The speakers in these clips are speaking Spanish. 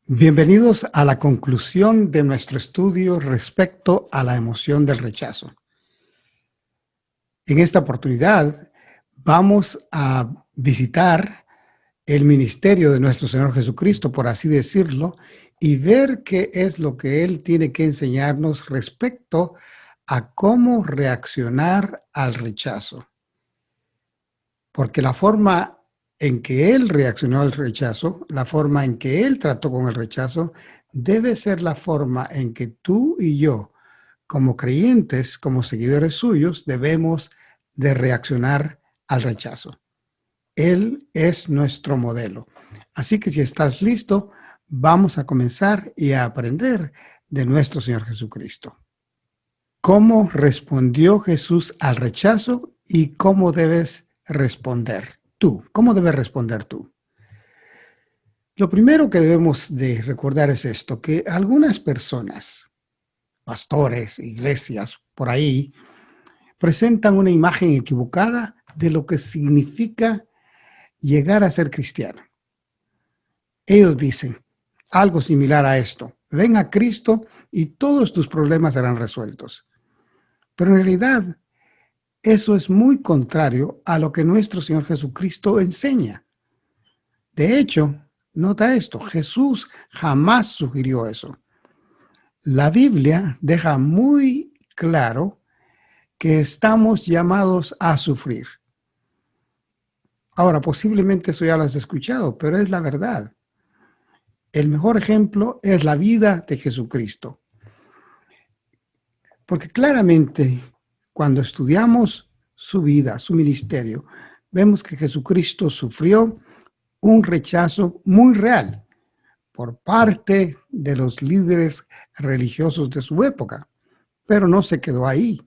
Bienvenidos a la conclusión de nuestro estudio respecto a la emoción del rechazo. En esta oportunidad vamos a visitar el ministerio de nuestro Señor Jesucristo, por así decirlo, y ver qué es lo que Él tiene que enseñarnos respecto a cómo reaccionar al rechazo. Porque la forma en que Él reaccionó al rechazo, la forma en que Él trató con el rechazo, debe ser la forma en que tú y yo, como creyentes, como seguidores suyos, debemos de reaccionar al rechazo. Él es nuestro modelo. Así que si estás listo, vamos a comenzar y a aprender de nuestro Señor Jesucristo. ¿Cómo respondió Jesús al rechazo y cómo debes responder tú? ¿Cómo debes responder tú? Lo primero que debemos de recordar es esto, que algunas personas, pastores, iglesias, por ahí, presentan una imagen equivocada de lo que significa llegar a ser cristiano. Ellos dicen algo similar a esto: ven a Cristo y todos tus problemas serán resueltos. Pero en realidad, eso es muy contrario a lo que nuestro Señor Jesucristo enseña. De hecho, nota esto, Jesús jamás sugirió eso. La Biblia deja muy claro que estamos llamados a sufrir. Ahora, posiblemente eso ya lo has escuchado, pero es la verdad. El mejor ejemplo es la vida de Jesucristo. Porque claramente, cuando estudiamos su vida, su ministerio, vemos que Jesucristo sufrió un rechazo muy real por parte de los líderes religiosos de su época, pero no se quedó ahí.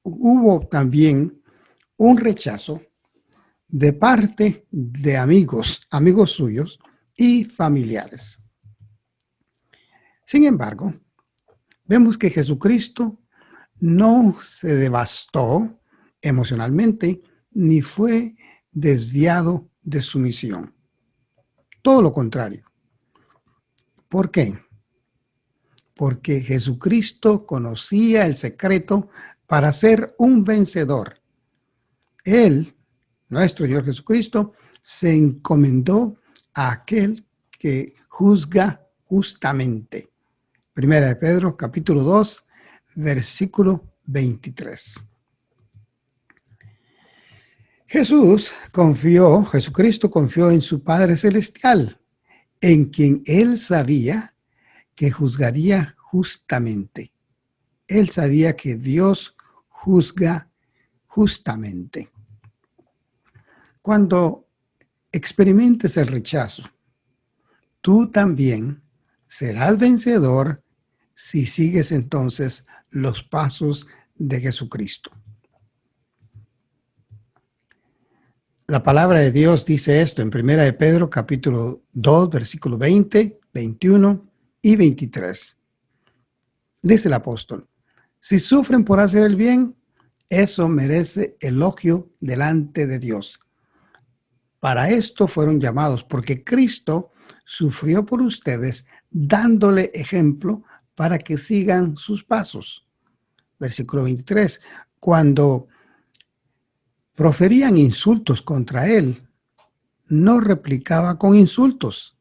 Hubo también un rechazo de parte de amigos suyos y familiares. Sin embargo, vemos que Jesucristo no se devastó emocionalmente ni fue desviado de su misión. Todo lo contrario. ¿Por qué? Porque Jesucristo conocía el secreto para ser un vencedor. Él, nuestro Señor Jesucristo, se encomendó a aquel que juzga justamente. Primera de Pedro, capítulo 2, versículo 23. Jesucristo confió en su Padre Celestial, en quien él sabía que juzgaría justamente. Él sabía que Dios juzga justamente. Cuando experimentes el rechazo, tú también serás vencedor si sigues entonces los pasos de Jesucristo. La palabra de Dios dice esto en Primera de Pedro, capítulo 2, versículo 20, 21 y 23. Dice el apóstol: si sufren por hacer el bien, eso merece elogio delante de Dios. Para esto fueron llamados, porque Cristo sufrió por ustedes, dándole ejemplo para que sigan sus pasos. Versículo 23. Cuando proferían insultos contra él, no replicaba con insultos.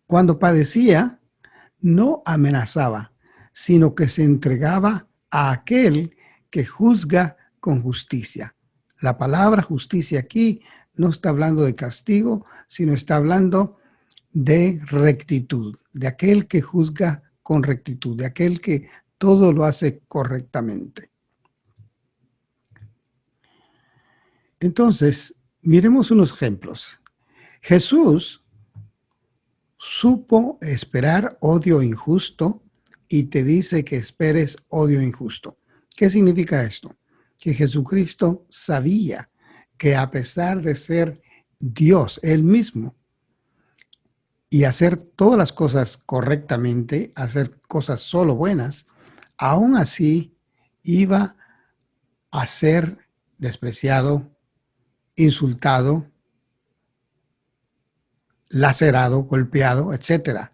Cuando padecía, no amenazaba, sino que se entregaba a aquel que juzga con justicia. La palabra justicia aquí no está hablando de castigo, sino está hablando de rectitud, de aquel que juzga con rectitud, de aquel que todo lo hace correctamente. Entonces, miremos unos ejemplos. Jesús supo esperar odio injusto y te dice que esperes odio injusto. ¿Qué significa esto? Que Jesucristo sabía que a pesar de ser Dios él mismo y hacer todas las cosas correctamente, hacer cosas solo buenas, aún así iba a ser despreciado, insultado, lacerado, golpeado, etcétera.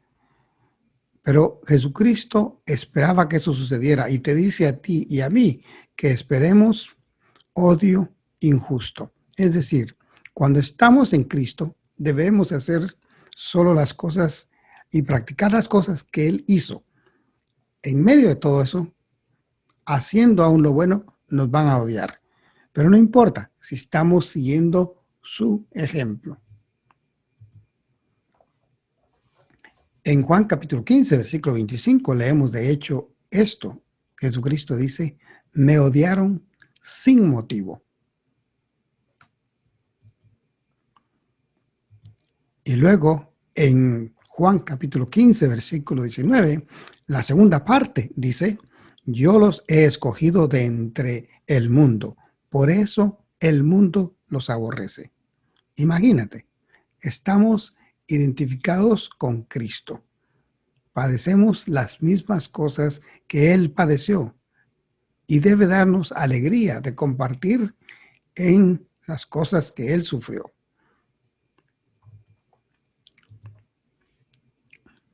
Pero Jesucristo esperaba que eso sucediera y te dice a ti y a mí que esperemos odio injusto. Es decir, cuando estamos en Cristo, debemos hacer solo las cosas y practicar las cosas que Él hizo. En medio de todo eso, haciendo aún lo bueno, nos van a odiar. Pero no importa si estamos siguiendo su ejemplo. En Juan capítulo 15, versículo 25, leemos de hecho esto. Jesucristo dice, me odiaron sin motivo. Y luego en Juan capítulo 15, versículo 19, la segunda parte dice, yo los he escogido de entre el mundo, por eso el mundo los aborrece. Imagínate, estamos identificados con Cristo. Padecemos las mismas cosas que Él padeció y debe darnos alegría de compartir en las cosas que Él sufrió.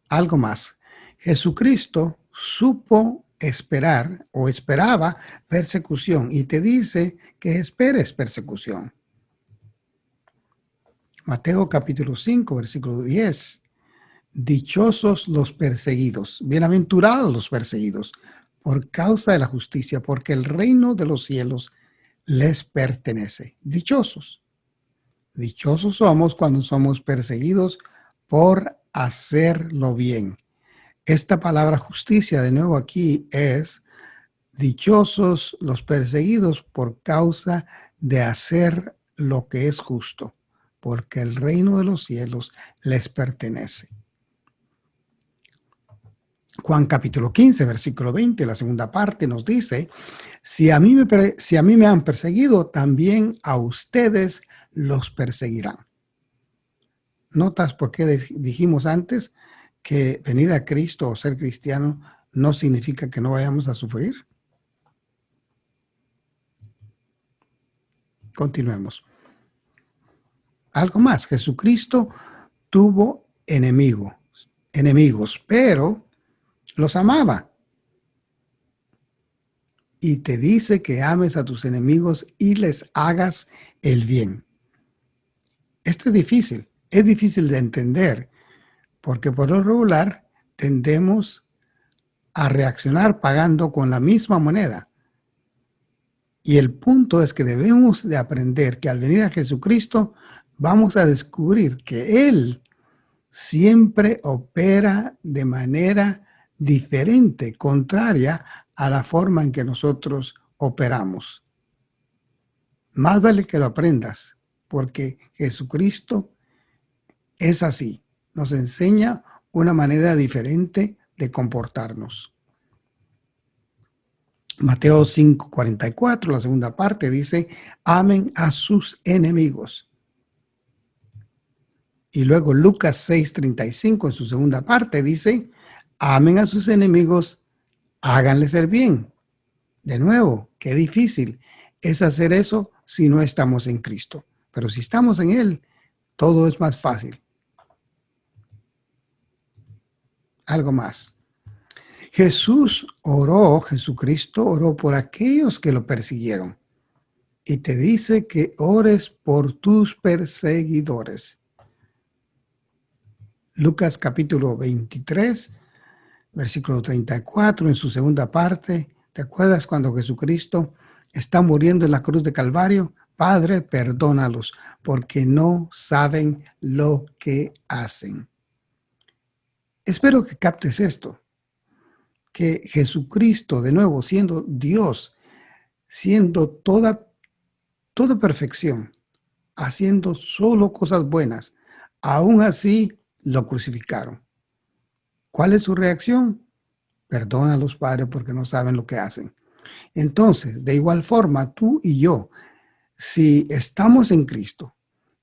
Algo más, Jesucristo supo esperar o esperaba persecución y te dice que esperes persecución. Mateo capítulo 5, versículo 10. Dichosos los perseguidos, bienaventurados los perseguidos, por causa de la justicia, porque el reino de los cielos les pertenece. Dichosos. Dichosos somos cuando somos perseguidos por hacerlo bien. Esta palabra justicia, de nuevo aquí, es dichosos los perseguidos por causa de hacer lo que es justo, porque el reino de los cielos les pertenece. Juan capítulo 15, versículo 20, la segunda parte nos dice, si a mí me han perseguido, también a ustedes los perseguirán. ¿Notas por qué dijimos antes que venir a Cristo o ser cristiano no significa que no vayamos a sufrir? Continuemos. Algo más, Jesucristo tuvo enemigos, pero los amaba. Y te dice que ames a tus enemigos y les hagas el bien. Esto es difícil de entender, porque por lo regular tendemos a reaccionar pagando con la misma moneda. Y el punto es que debemos de aprender que al venir a Jesucristo vamos a descubrir que Él siempre opera de manera diferente, contraria a la forma en que nosotros operamos. Más vale que lo aprendas, porque Jesucristo es así. Nos enseña una manera diferente de comportarnos. Mateo 5:44, la segunda parte, dice, amen a sus enemigos. Y luego Lucas 6:35, en su segunda parte, dice, amen a sus enemigos, háganles el bien. De nuevo, qué difícil es hacer eso si no estamos en Cristo. Pero si estamos en Él, todo es más fácil. Algo más. Jesucristo oró por aquellos que lo persiguieron. Y te dice que ores por tus perseguidores. Lucas capítulo 23, versículo 34, en su segunda parte. ¿Te acuerdas cuando Jesucristo está muriendo en la cruz de Calvario? Padre, perdónalos, porque no saben lo que hacen. Espero que captes esto, que Jesucristo, de nuevo, siendo Dios, siendo toda perfección, haciendo solo cosas buenas, aún así lo crucificaron. ¿Cuál es su reacción? Perdónalos, Padre, porque no saben lo que hacen. Entonces, de igual forma, tú y yo, si estamos en Cristo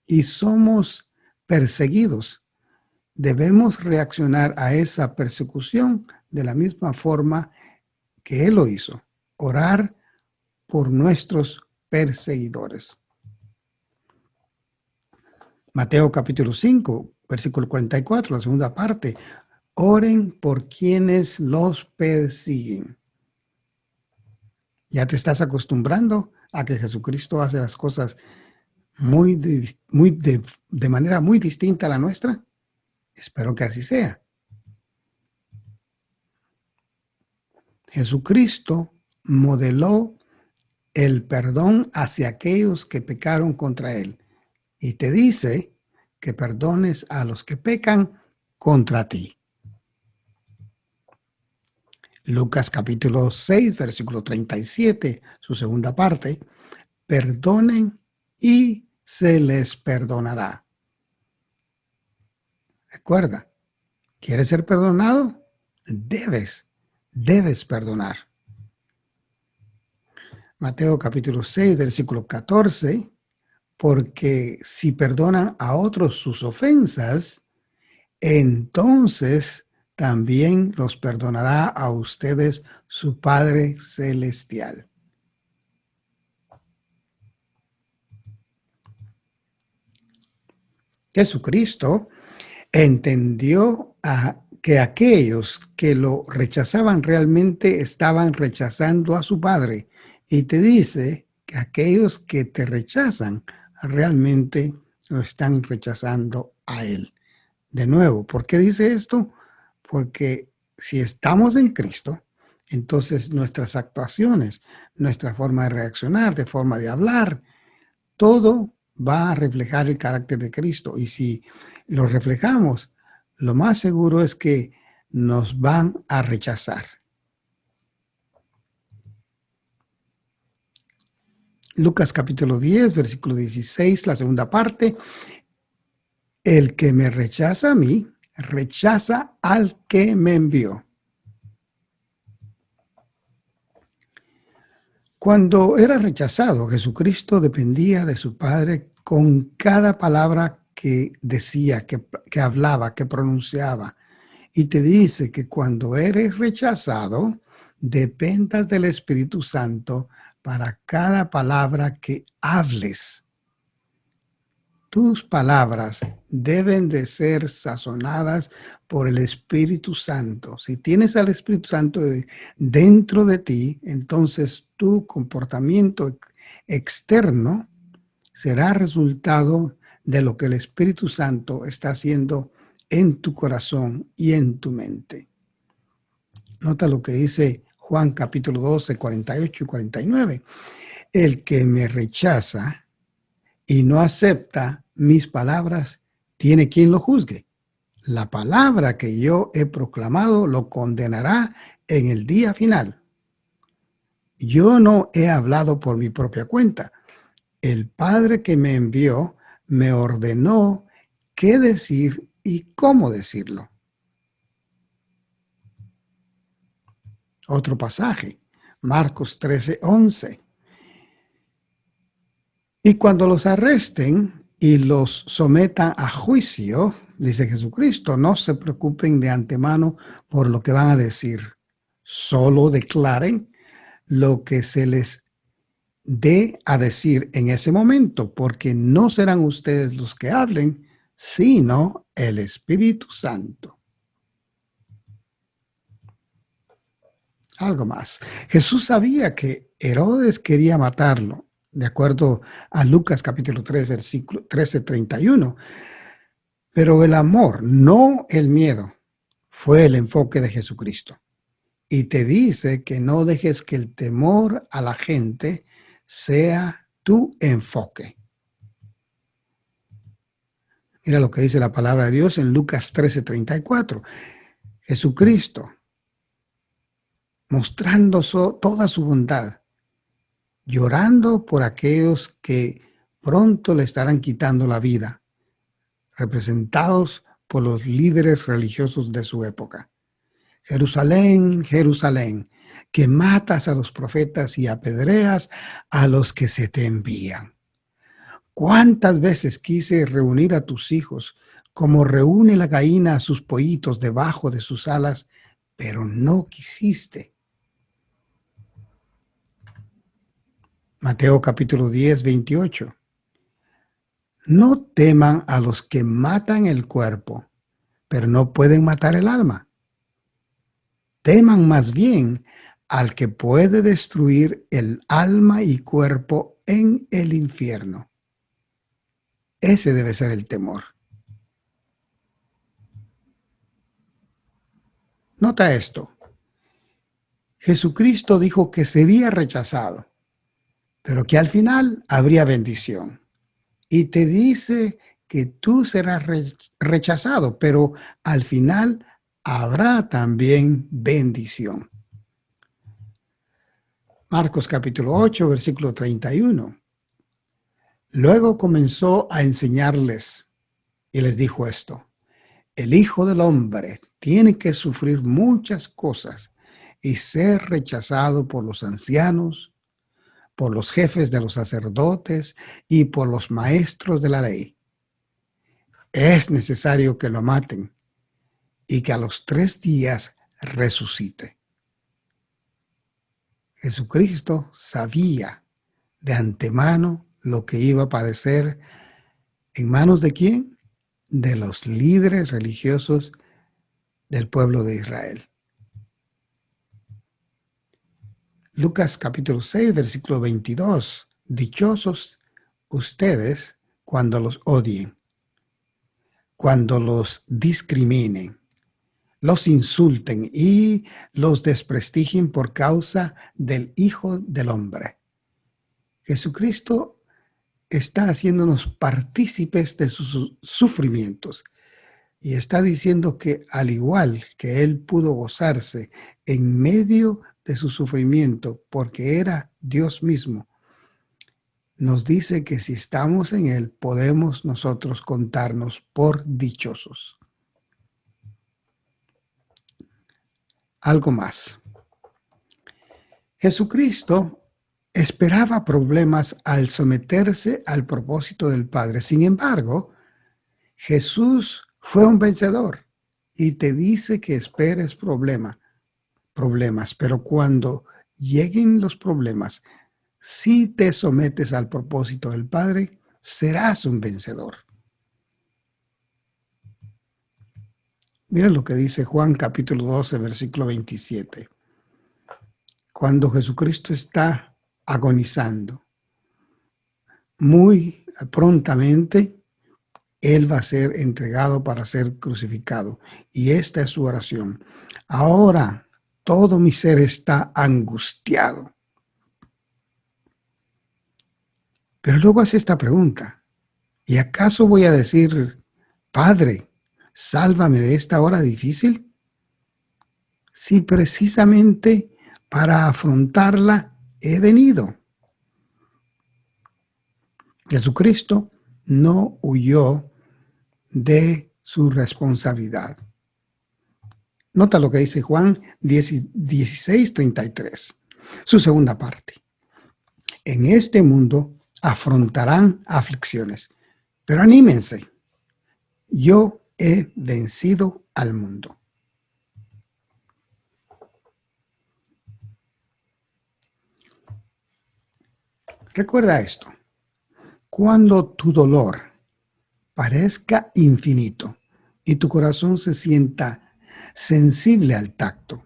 y somos perseguidos, debemos reaccionar a esa persecución de la misma forma que Él lo hizo. Orar por nuestros perseguidores. Mateo capítulo 5, versículo 44, la segunda parte. Oren por quienes los persiguen. ¿Ya te estás acostumbrando a que Jesucristo hace las cosas de manera muy distinta a la nuestra? Espero que así sea. Jesucristo modeló el perdón hacia aquellos que pecaron contra él y te dice que perdones a los que pecan contra ti. Lucas capítulo 6, versículo 37, su segunda parte. Perdonen y se les perdonará. Recuerda, ¿quieres ser perdonado? Debes perdonar. Mateo capítulo 6, versículo 14. Porque si perdonan a otros sus ofensas, entonces también los perdonará a ustedes su Padre Celestial. Jesucristo entendió que aquellos que lo rechazaban realmente estaban rechazando a su Padre y te dice que aquellos que te rechazan realmente lo están rechazando a Él. De nuevo, ¿por qué dice esto? Porque si estamos en Cristo, entonces nuestras actuaciones, nuestra forma de reaccionar, de forma de hablar, todo va a reflejar el carácter de Cristo. Y si lo reflejamos, lo más seguro es que nos van a rechazar. Lucas capítulo 10, versículo 16, la segunda parte. El que me rechaza a mí, rechaza al que me envió. Cuando era rechazado, Jesucristo dependía de su Padre con cada palabra que decía, que hablaba, que pronunciaba. Y te dice que cuando eres rechazado, dependas del Espíritu Santo para cada palabra que hables. Tus palabras deben de ser sazonadas por el Espíritu Santo. Si tienes al Espíritu Santo dentro de ti, entonces tu comportamiento externo será resultado de lo que el Espíritu Santo está haciendo en tu corazón y en tu mente. Nota lo que dice Juan capítulo 12, 48 y 49. El que me rechaza y no acepta mis palabras, tiene quien lo juzgue. La palabra que yo he proclamado lo condenará en el día final. Yo no he hablado por mi propia cuenta. El Padre que me envió me ordenó qué decir y cómo decirlo. Otro pasaje, Marcos 13, 11. Y cuando los arresten y los sometan a juicio, dice Jesucristo, no se preocupen de antemano por lo que van a decir. Solo declaren lo que se les dé a decir en ese momento, porque no serán ustedes los que hablen, sino el Espíritu Santo. Algo más. Jesús sabía que Herodes quería matarlo, de acuerdo a Lucas capítulo 3, versículo 13, 31. Pero el amor, no el miedo, fue el enfoque de Jesucristo. Y te dice que no dejes que el temor a la gente sea tu enfoque. Mira lo que dice la palabra de Dios en Lucas 13, 34. Jesucristo, mostrando toda su bondad, llorando por aquellos que pronto le estarán quitando la vida, representados por los líderes religiosos de su época. Jerusalén, Jerusalén, que matas a los profetas y apedreas a los que se te envían. ¿Cuántas veces quise reunir a tus hijos como reúne la gallina a sus pollitos debajo de sus alas, pero no quisiste? Mateo capítulo 10, 28. No teman a los que matan el cuerpo, pero no pueden matar el alma. Teman más bien al que puede destruir el alma y cuerpo en el infierno. Ese debe ser el temor. Nota esto. Jesucristo dijo que sería rechazado, pero que al final habría bendición. Y te dice que tú serás rechazado, pero al final habrá también bendición. Marcos capítulo 8, versículo 31. Luego comenzó a enseñarles y les dijo esto: el Hijo del Hombre tiene que sufrir muchas cosas y ser rechazado por los ancianos, por los jefes de los sacerdotes y por los maestros de la ley. Es necesario que lo maten y que a los 3 días resucite. Jesucristo sabía de antemano lo que iba a padecer. ¿En manos de quién? De los líderes religiosos del pueblo de Israel. Lucas capítulo 6, versículo 22. Dichosos ustedes cuando los odien, cuando los discriminen, los insulten y los desprestigien por causa del Hijo del Hombre. Jesucristo está haciéndonos partícipes de sus sufrimientos y está diciendo que al igual que Él pudo gozarse en medio de su sufrimiento porque era Dios mismo, nos dice que si estamos en Él podemos nosotros contarnos por dichosos. Algo más. Jesucristo esperaba problemas al someterse al propósito del Padre. Sin embargo, Jesús fue un vencedor y te dice que esperes problemas, pero cuando lleguen los problemas, si te sometes al propósito del Padre, serás un vencedor. Mira lo que dice Juan capítulo 12, versículo 27. Cuando Jesucristo está agonizando, muy prontamente Él va a ser entregado para ser crucificado. Y esta es su oración. Ahora todo mi ser está angustiado. Pero luego hace esta pregunta: ¿y acaso voy a decir, Padre, sálvame de esta hora difícil? Si precisamente para afrontarla he venido. Jesucristo no huyó de su responsabilidad. Nota lo que dice Juan 16:33, su segunda parte. En este mundo afrontarán aflicciones, pero anímense. Yo he vencido al mundo. Recuerda esto: cuando tu dolor parezca infinito y tu corazón se sienta sensible al tacto,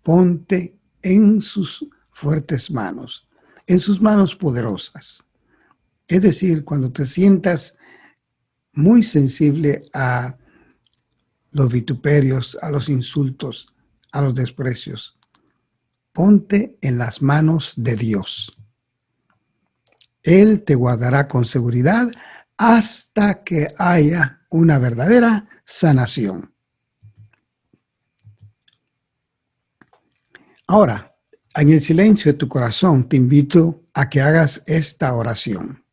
ponte en sus fuertes manos, en sus manos poderosas. Es decir, cuando te sientas muy sensible a los vituperios, a los insultos, a los desprecios, ponte en las manos de Dios. Él te guardará con seguridad hasta que haya una verdadera sanación. Ahora, en el silencio de tu corazón, te invito a que hagas esta oración,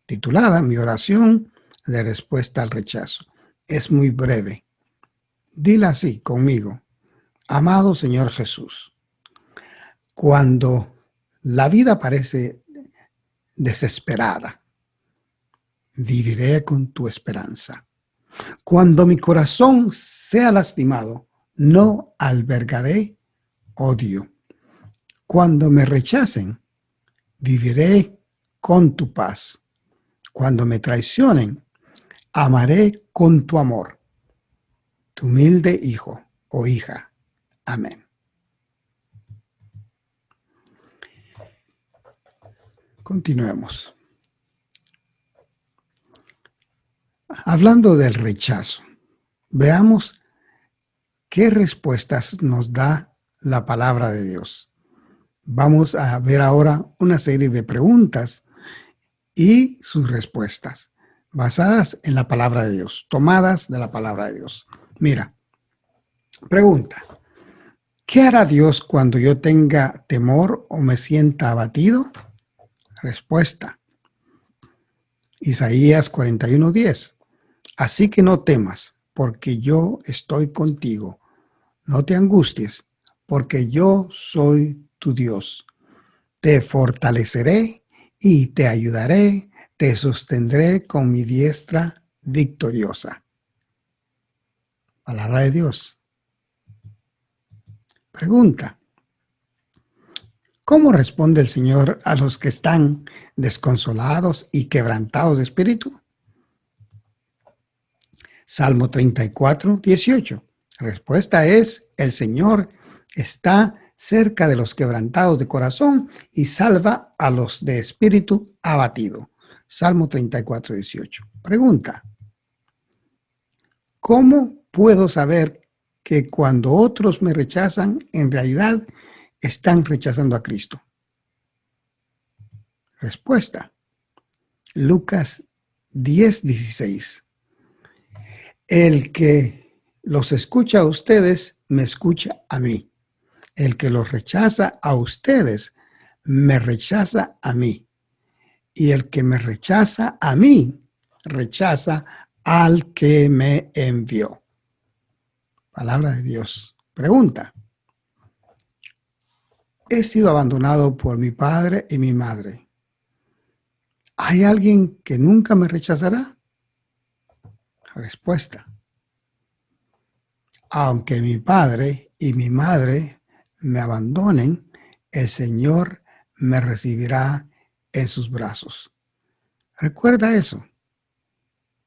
titulada Mi oración de respuesta al rechazo. Es muy breve. Dila así conmigo: amado Señor Jesús, cuando la vida parece desesperada, viviré con tu esperanza. Cuando mi corazón sea lastimado, no albergaré odio. Cuando me rechacen, viviré con tu paz. Cuando me traicionen, amaré con tu amor, tu humilde hijo o hija. Amén. Continuemos. Hablando del rechazo, veamos qué respuestas nos da la palabra de Dios. Vamos a ver ahora una serie de preguntas y sus respuestas, basadas en la palabra de Dios, tomadas de la palabra de Dios. Mira, pregunta: ¿qué hará Dios cuando yo tenga temor o me sienta abatido? Respuesta: Isaías 41:10. Así que no temas, porque yo estoy contigo. No te angusties, porque yo soy tu Dios. Te fortaleceré y te ayudaré, te sostendré con mi diestra victoriosa. Palabra de Dios. Pregunta: ¿cómo responde el Señor a los que están desconsolados y quebrantados de espíritu? Salmo 34:18. Respuesta es: el Señor está cerca de los quebrantados de corazón y salva a los de espíritu abatido. Salmo 34:18. Pregunta: ¿cómo puedo saber que cuando otros me rechazan, en realidad están rechazando a Cristo? Respuesta: Lucas 10:16. El que los escucha a ustedes, me escucha a mí. El que los rechaza a ustedes, me rechaza a mí. Y el que me rechaza a mí, rechaza al que me envió. Palabra de Dios. Pregunta: he sido abandonado por mi padre y mi madre. ¿Hay alguien que nunca me rechazará? Respuesta: aunque mi padre y mi madre me abandonen, el Señor me recibirá en sus brazos. Recuerda eso.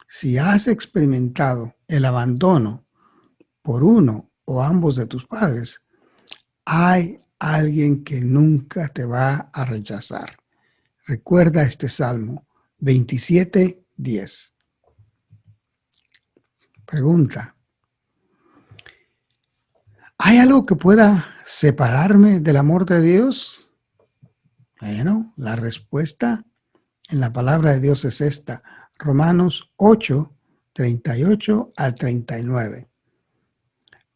Si has experimentado el abandono por uno o ambos de tus padres, hay alguien que nunca te va a rechazar. Recuerda este Salmo 27:10. Pregunta: ¿hay algo que pueda separarme del amor de Dios? Bueno, la respuesta en la palabra de Dios es esta: Romanos 8:38 al 39.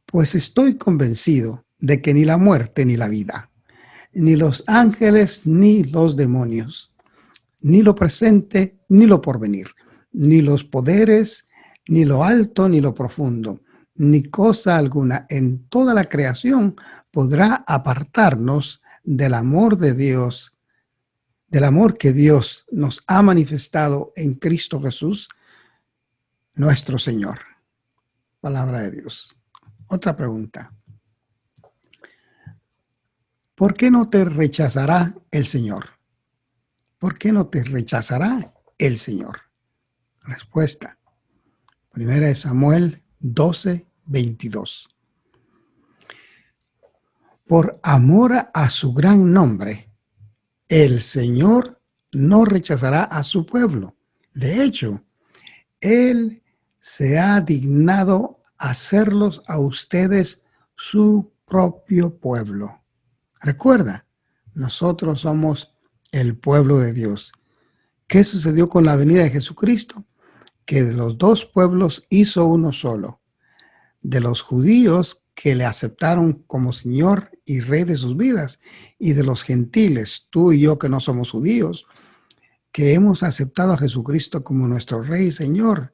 Pues estoy convencido de que ni la muerte ni la vida, ni los ángeles ni los demonios, ni lo presente ni lo porvenir, ni los poderes, ni lo alto ni lo profundo, ni cosa alguna en toda la creación podrá apartarnos del amor de Dios, del amor que Dios nos ha manifestado en Cristo Jesús, nuestro Señor. Palabra de Dios. Otra pregunta: ¿por qué no te rechazará el Señor? ¿Por qué no te rechazará el Señor? Respuesta: Primera de Samuel 12:22. Por amor a su gran nombre, el Señor no rechazará a su pueblo. De hecho, Él se ha dignado hacerlos a ustedes su propio pueblo. Recuerda, nosotros somos el pueblo de Dios. ¿Qué sucedió con la venida de Jesucristo? Que de los dos pueblos hizo uno solo. De los judíos que le aceptaron como Señor y Rey de sus vidas, y de los gentiles, tú y yo que no somos judíos, que hemos aceptado a Jesucristo como nuestro Rey y Señor.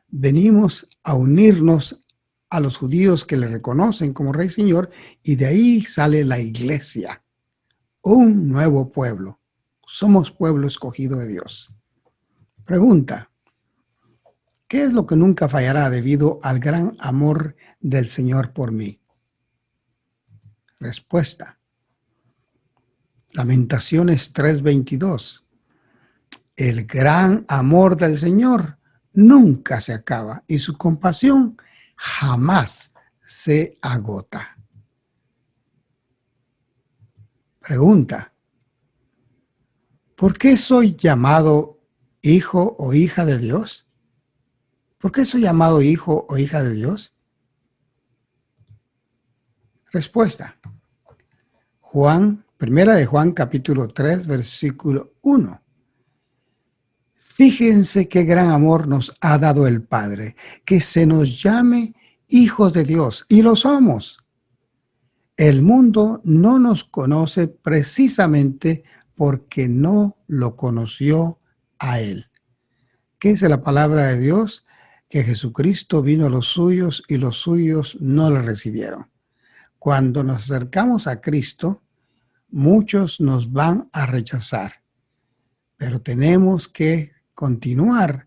Venimos a unirnos a los judíos que le reconocen como Rey y Señor, y de ahí sale la iglesia, un nuevo pueblo. Somos pueblo escogido de Dios. Pregunta: ¿qué es lo que nunca fallará debido al gran amor del Señor por mí? Respuesta: Lamentaciones 3:22. El gran amor del Señor nunca se acaba y su compasión jamás se agota. Pregunta: ¿por qué soy llamado hijo o hija de Dios? ¿Por qué soy llamado hijo o hija de Dios? Respuesta: Primera de Juan capítulo 3, versículo 1. Fíjense qué gran amor nos ha dado el Padre, que se nos llame hijos de Dios, y lo somos. El mundo no nos conoce precisamente porque no lo conoció a Él. ¿Qué dice la palabra de Dios? Que Jesucristo vino a los suyos y los suyos no le recibieron. Cuando nos acercamos a Cristo, muchos nos van a rechazar, pero tenemos que continuar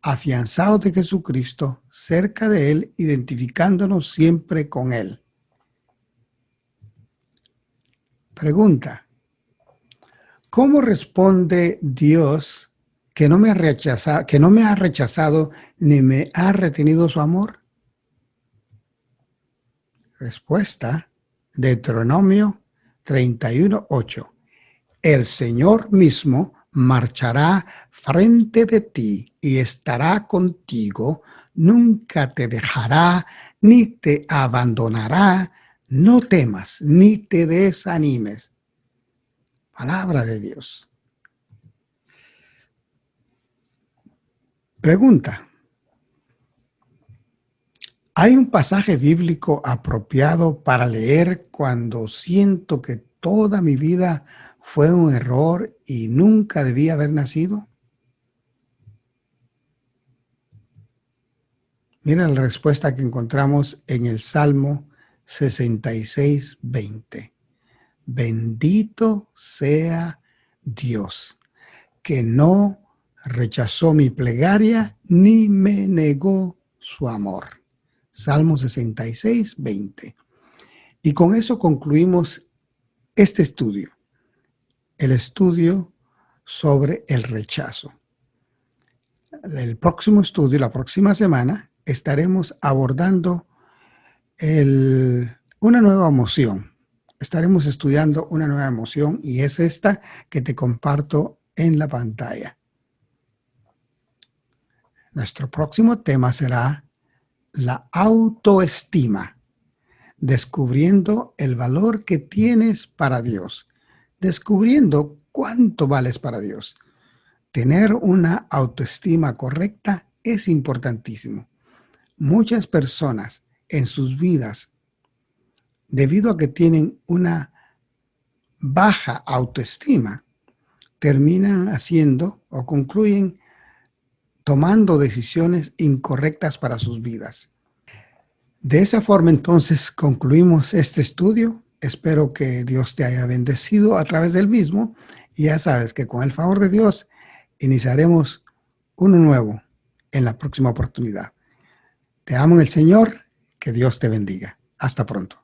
afianzados de Jesucristo, cerca de Él, identificándonos siempre con Él. Pregunta: ¿cómo responde Dios que no me ha rechazado ni me ha retenido su amor? Respuesta: Deuteronomio 31:8. El Señor mismo marchará frente de ti y estará contigo, nunca te dejará ni te abandonará. No temas ni te desanimes. Palabra de Dios. Pregunta: ¿hay un pasaje bíblico apropiado para leer cuando siento que toda mi vida fue un error y nunca debía haber nacido? Mira la respuesta que encontramos en el Salmo 66:20. Bendito sea Dios, que no rechazó mi plegaria ni me negó su amor. Salmo 66:20. Y con eso concluimos este estudio, el estudio sobre el rechazo. El próximo estudio, la próxima semana, estaremos abordando una nueva emoción. Estaremos estudiando una nueva emoción y es esta que te comparto en la pantalla. Nuestro próximo tema será la autoestima, descubriendo el valor que tienes para Dios, descubriendo cuánto vales para Dios. Tener una autoestima correcta es importantísimo. Muchas personas en sus vidas, debido a que tienen una baja autoestima, terminan haciendo o concluyen tomando decisiones incorrectas para sus vidas. De esa forma, entonces, concluimos este estudio. Espero que Dios te haya bendecido a través del mismo. Y ya sabes que con el favor de Dios iniciaremos uno nuevo en la próxima oportunidad. Te amo en el Señor. Que Dios te bendiga. Hasta pronto.